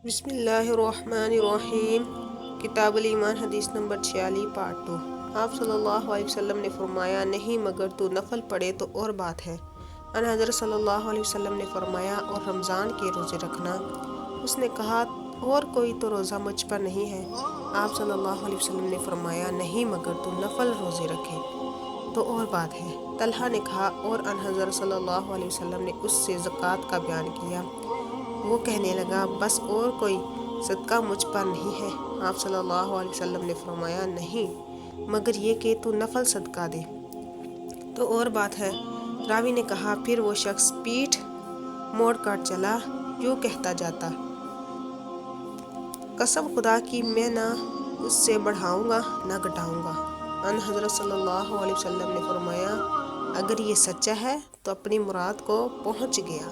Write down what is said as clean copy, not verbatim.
بسم اللہ الرحمن الرحیم۔ کتاب الایمان حدیث نمبر 46 پارٹ 2۔ آپ صلی اللہ علیہ وسلم نے فرمایا، نہیں مگر تو نفل پڑھے تو اور بات ہے۔ ان حضرت صلی اللہ علیہ وسلم نے فرمایا، اور رمضان کے روزے رکھنا۔ اس نے کہا، اور کوئی تو روزہ مجھ پر نہیں ہے۔ آپ صلی اللہ علیہ وسلم نے فرمایا، نہیں مگر تو نفل روزے رکھے تو اور بات ہے۔ طلحہ نے کہا، اور ان حضرت صلی اللہ علیہ وسلم نے اس سے زکوٰۃ کا بیان کیا۔ وہ کہنے لگا، بس اور کوئی صدقہ مجھ پر نہیں ہے۔ آپ صلی اللہ علیہ وسلم نے فرمایا، نہیں مگر یہ کہ تو نفل صدقہ دے تو اور بات ہے۔ راوی نے کہا، پھر وہ شخص پیٹھ موڑ کر چلا، یوں کہتا جاتا، قسم خدا کی میں نہ اس سے بڑھاؤں گا نہ گھٹاؤں گا۔ ان حضرت صلی اللہ علیہ وسلم نے فرمایا، اگر یہ سچا ہے تو اپنی مراد کو پہنچ گیا۔